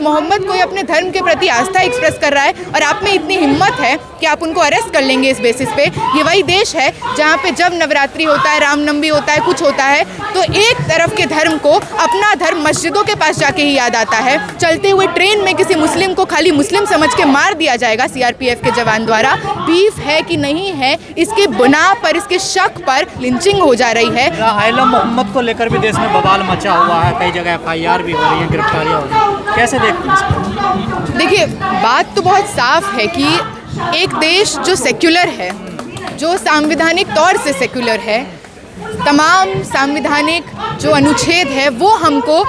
मोहम्मद कोई अपने धर्म के प्रति आस्था एक्सप्रेस कर रहा है और आप में इतनी हिम्मत है कि आप उनको अरेस्ट कर लेंगे इस बेसिस पे। ये वही देश है जहाँ पे जब नवरात्रि होता है, रामनवमी होता है, कुछ होता है तो एक तरफ के धर्म को अपना धर्म मस्जिदों के पास जाके ही याद आता है। चलते हुए ट्रेन में किसी मुस्लिम को खाली मुस्लिम समझ के मार दिया जाएगा सीआरपीएफ के जवान द्वारा। बीफ है कि नहीं है, इसके बुना पर, इसके शक पर लिंचिंग हो जा रही है। आलम मोहम्मद को लेकर भी देश में बवाल मचा हुआ है, कई जगह FIR भी हो रही है, गिरफ्तारियां हो रही हैं, कैसे देखते हैं इसको? देखिए, बात तो बहुत साफ है कि एक देश जो सेक्युलर है, जो संवैधानिक तौर से सेक्युलर है, तमाम संवैधानिक जो अनुच्छेद है वो हमको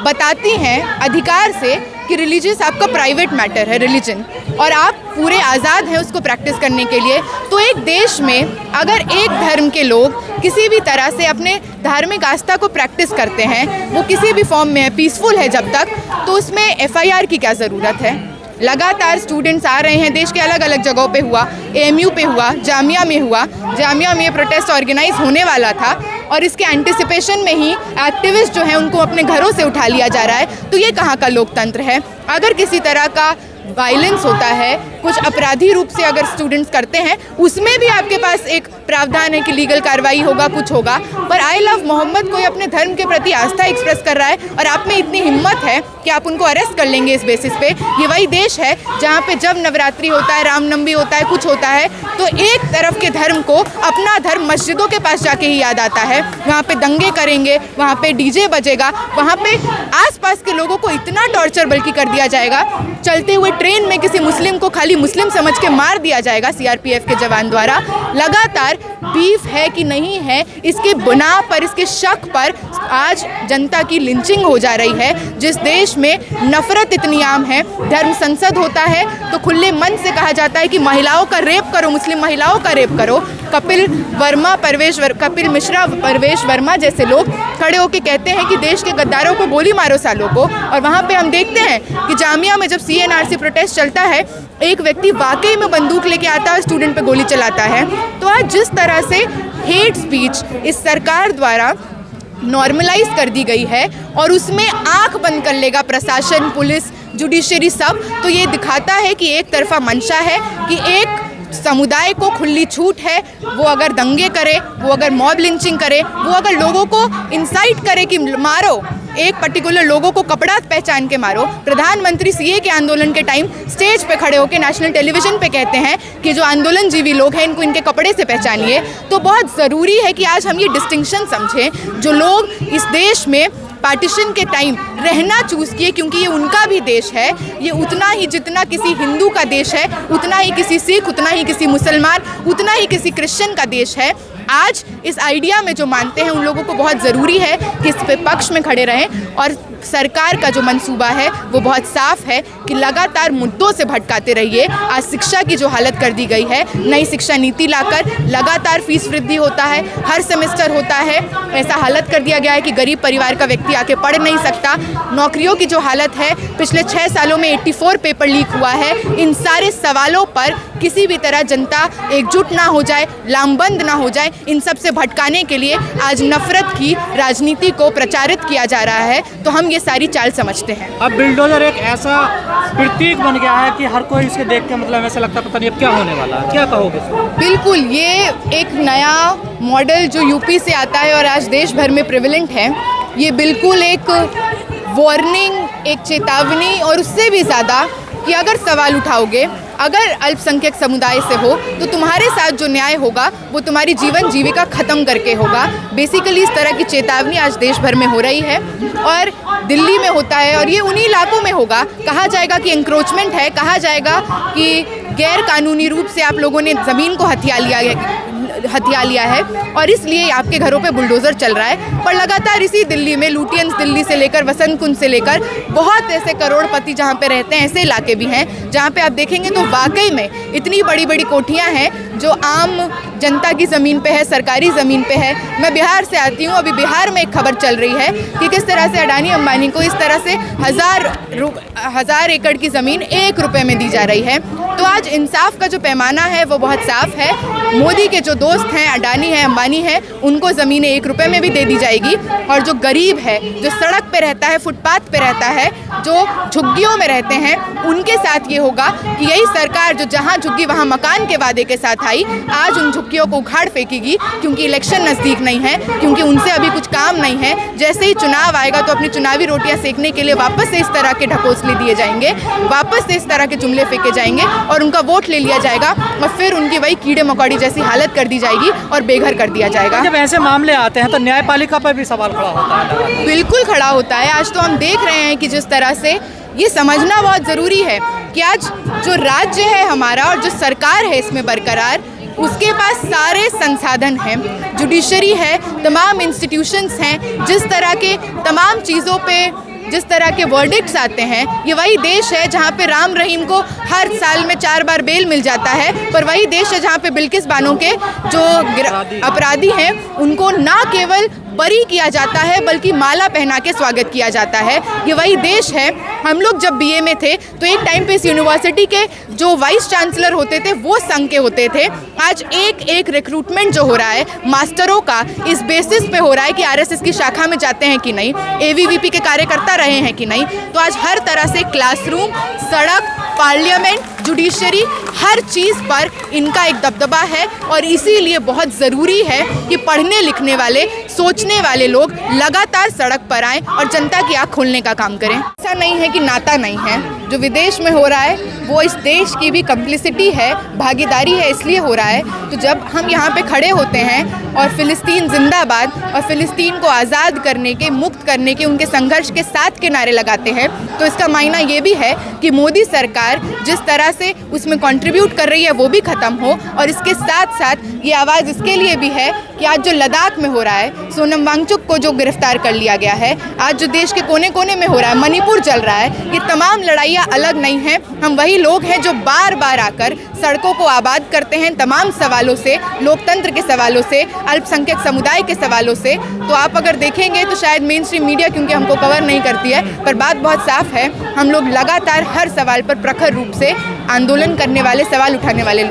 बताती हैं अधिकार से कि रिलीजियस आपका प्राइवेट मैटर है, रिलीजन, और आप पूरे आज़ाद हैं उसको प्रैक्टिस करने के लिए। तो एक देश में अगर एक धर्म के लोग किसी भी तरह से अपने धार्मिक आस्था को प्रैक्टिस करते हैं, वो किसी भी फॉर्म में है, पीसफुल है जब तक, तो उसमें FIR की क्या ज़रूरत है। लगातार स्टूडेंट्स आ रहे हैं, देश के अलग अलग जगहों पे हुआ, AMU पे हुआ, जामिया में हुआ, जामिया में प्रोटेस्ट ऑर्गेनाइज होने वाला था और इसके एंटिसिपेशन में ही एक्टिविस्ट जो हैं उनको अपने घरों से उठा लिया जा रहा है। तो ये कहाँ का लोकतंत्र है? अगर किसी तरह का वायलेंस होता है, कुछ अपराधी रूप से अगर स्टूडेंट्स करते हैं, उसमें भी आपके पास एक प्रावधान है कि लीगल कार्रवाई होगा, कुछ होगा। पर आई लव मोहम्मद कोई अपने धर्म के प्रति आस्था एक्सप्रेस कर रहा है और आप में इतनी हिम्मत है कि आप उनको अरेस्ट कर लेंगे इस बेसिस पे। ये वही देश है जहाँ पे जब नवरात्रि होता है, रामनवमी होता है, कुछ होता है तो एक तरफ के धर्म को अपना धर्म मस्जिदों के पास जाके ही याद आता है। वहाँ पे दंगे करेंगे, वहाँ पे DJ बजेगा, वहाँ पे आसपास के लोगों को इतना टॉर्चर बल्कि कर दिया जाएगा, चलते हुए ट्रेन में किसी मुस्लिम को खाली मुस्लिम समझ के मार दिया जाएगा सीआरपीएफ के जवान द्वारा। लगातार बीफ है कि नहीं है, इसके बुना पर, इसके शक पर आज जनता की लिंचिंग हो जा रही है। जिस देश में नफरत इतनी आम है, धर्म संसद होता है तो खुले मन से कहा जाता है कि महिलाओं का रेप करो, मुस्लिम महिलाओं का रेप करो। कपिल मिश्रा, परवेश वर्मा जैसे लोग खड़े होकर कहते हैं कि देश के गद्दारों को गोली मारो सालों को, और वहाँ पे हम देखते हैं कि जामिया में जब CNRC प्रोटेस्ट चलता है, एक व्यक्ति वाकई में बंदूक लेके आता है, स्टूडेंट पे गोली चलाता है। तो आज जिस तरह से हेट स्पीच इस सरकार द्वारा नॉर्मलाइज कर दी गई है और उसमें आंख बंद कर लेगा प्रशासन, पुलिस, जुडिशरी सब, तो ये दिखाता है कि एक तरफा मंशा है कि एक समुदाय को खुली छूट है, वो अगर दंगे करे, वो अगर मॉब लिंचिंग करे, वो अगर लोगों को इंसाइट करे कि मारो, एक पर्टिकुलर लोगों को कपड़ा पहचान के मारो। प्रधानमंत्री CA के आंदोलन के टाइम स्टेज पे खड़े होकर नेशनल टेलीविजन पे कहते हैं कि जो आंदोलनजीवी लोग हैं इनको इनके कपड़े से पहचानिए। तो बहुत ज़रूरी है कि आज हम ये डिस्टिंक्शन समझें। जो लोग इस देश में पार्टीशन के टाइम रहना चूज़ किए, क्योंकि ये उनका भी देश है, ये उतना ही जितना किसी हिंदू का देश है, उतना ही किसी सिख, उतना ही किसी मुसलमान, उतना ही किसी क्रिश्चियन का देश है। आज इस आइडिया में जो मानते हैं उन लोगों को बहुत ज़रूरी है कि इस पे पक्ष में खड़े रहें। और सरकार का जो मंसूबा है वो बहुत साफ है कि लगातार मुद्दों से भटकाते रहिए। आज शिक्षा की जो हालत कर दी गई है, नई शिक्षा नीति लाकर लगातार फीस वृद्धि होता है, हर सेमेस्टर होता है, ऐसा हालत कर दिया गया है कि गरीब परिवार का व्यक्ति आके पढ़ नहीं सकता। नौकरियों की जो हालत है, पिछले 6 सालों में 84 पेपर लीक हुआ है। इन सारे सवालों पर किसी भी तरह जनता एकजुट ना हो जाए, लामबंद ना हो जाए, इन सब से भटकाने के लिए आज नफरत की राजनीति को प्रचारित किया जा रहा है। तो हम ये सारी चाल समझते हैं। अब बिल्डोजर एक ऐसा प्रतीक बन गया है कि हर कोई इसके देख के मतलब ऐसा लगता है पता नहीं अब क्या होने वाला है, क्या कहोगे? बिल्कुल, ये एक नया मॉडल जो यूपी से आता है और आज देश भर में प्रिविलेंट है, ये बिल्कुल एक वार्निंग, एक चेतावनी, और उससे भी ज़्यादा कि अगर सवाल उठाओगे, अगर अल्पसंख्यक समुदाय से हो, तो तुम्हारे साथ जो न्याय होगा वो तुम्हारी जीवन जीविका ख़त्म करके होगा। बेसिकली इस तरह की चेतावनी आज देश भर में हो रही है और दिल्ली में होता है, और ये उन्हीं इलाकों में होगा। कहा जाएगा कि एंक्रोचमेंट है, कहा जाएगा कि गैर कानूनी रूप से आप लोगों ने ज़मीन को हथिया लिया है और इसलिए आपके घरों पे बुलडोज़र चल रहा है। पर लगातार इसी दिल्ली में, लुटियंस दिल्ली से लेकर वसंत कुंज से लेकर बहुत ऐसे करोड़पति जहाँ पे रहते हैं, ऐसे इलाके भी हैं जहाँ पे आप देखेंगे तो वाकई में इतनी बड़ी बड़ी कोठियाँ हैं जो आम जनता की ज़मीन पे है, सरकारी ज़मीन पे है। मैं बिहार से आती हूँ, अभी बिहार में एक खबर चल रही है कि किस तरह से अडानी अंबानी को इस तरह से हज़ार एकड़ की ज़मीन 1 रुपये में दी जा रही है। तो आज इंसाफ का जो पैमाना है वो बहुत साफ है। मोदी के जो दोस्त हैं, अडानी है, अंबानी है, उनको ज़मीनें 1 रुपये में भी दे दी जाएगी। और जो गरीब है, जो सड़क पे रहता है, फुटपाथ पे रहता है, जो झुग्गियों में रहते हैं, उनके साथ ये होगा कि यही सरकार जो जहाँ झुग्गी वहाँ मकान के वादे के साथ आई, आज उन झुग्गियों को उखाड़ फेंकेगी, क्योंकि इलेक्शन नज़दीक नहीं है, क्योंकि उनसे अभी कुछ काम नहीं है। जैसे ही चुनाव आएगा तो अपनी चुनावी रोटियां सेकने के लिए वापस से इस तरह के ढकोसले दिए जाएंगे, वापस से इस तरह के जुमले फेंके जाएंगे और उनका वोट ले लिया जाएगा और फिर उनकी वही कीड़े मकोड़ी जैसी हालत कर दी जाएगी और बेघर कर दिया जाएगा। जब ऐसे मामले आते हैं तो न्यायपालिका पर भी सवाल खड़ा होता है। बिल्कुल खड़ा होता है। आज तो हम देख रहे हैं कि जिस तरह से ये समझना बहुत ज़रूरी है कि आज जो राज्य है हमारा और जो सरकार है इसमें बरकरार, उसके पास सारे संसाधन हैं, जुडिशरी है, तमाम इंस्टीट्यूशंस हैं। जिस तरह के तमाम चीज़ों पे जिस तरह के वर्डिक्ट्स आते हैं, ये वही देश है जहाँ पे राम रहीम को हर साल में 4 बार बेल मिल जाता है, पर वही देश है जहाँ पे बिल्किस बानो के जो अपराधी हैं उनको ना केवल बरी किया जाता है बल्कि माला पहना के स्वागत किया जाता है। ये वही देश है। हम लोग जब बीए में थे तो एक टाइम पे इस यूनिवर्सिटी के जो वाइस चांसलर होते थे वो संघ के होते थे। आज एक रिक्रूटमेंट जो हो रहा है मास्टरों का, इस बेसिस पे हो रहा है कि आरएसएस की शाखा में जाते हैं कि नहीं, एवीवीपी के कार्यकर्ता रहे हैं कि नहीं। तो आज हर तरह से क्लासरूम, सड़क, पार्लियामेंट, जुडिशरी, हर चीज़ पर इनका एक दबदबा है और इसीलिए बहुत ज़रूरी है कि पढ़ने लिखने वाले, सोचने वाले लोग लगातार सड़क पर आएं और जनता की आँख खोलने का काम करें। ऐसा नहीं है कि नाता नहीं है। जो विदेश में हो रहा है वो इस देश की भी कंप्लिसिटी है, भागीदारी है, इसलिए हो रहा है। तो जब हम यहाँ पे खड़े होते हैं और फ़िलिस्तीन जिंदाबाद और फ़िलिस्तीन को आज़ाद करने के, मुक्त करने के उनके संघर्ष के साथ के नारे लगाते हैं, तो इसका मायना ये भी है कि मोदी सरकार जिस तरह से उसमें कंट्रीब्यूट कर रही है वो भी ख़त्म हो। और इसके साथ साथ ये आवाज़ इसके लिए भी है कि आज जो लद्दाख में हो रहा है, सोनम वांगचुक को जो गिरफ्तार कर लिया गया है, आज जो देश के कोने कोने में हो रहा है, मणिपुर चल रहा है, ये तमाम लड़ाइयाँ अलग नहीं हैं। हम वही लोग हैं जो बार बार आकर सड़कों को आबाद करते हैं तमाम सवालों से, लोकतंत्र के सवालों से, अल्पसंख्यक समुदाय के सवालों से। तो आप अगर देखेंगे तो शायद मेन स्ट्रीम मीडिया क्योंकि हमको कवर नहीं करती है, पर बात बहुत साफ है, हम लोग लगातार हर सवाल पर प्रखर रूप से आंदोलन करने वाले, सवाल उठाने वाले लोग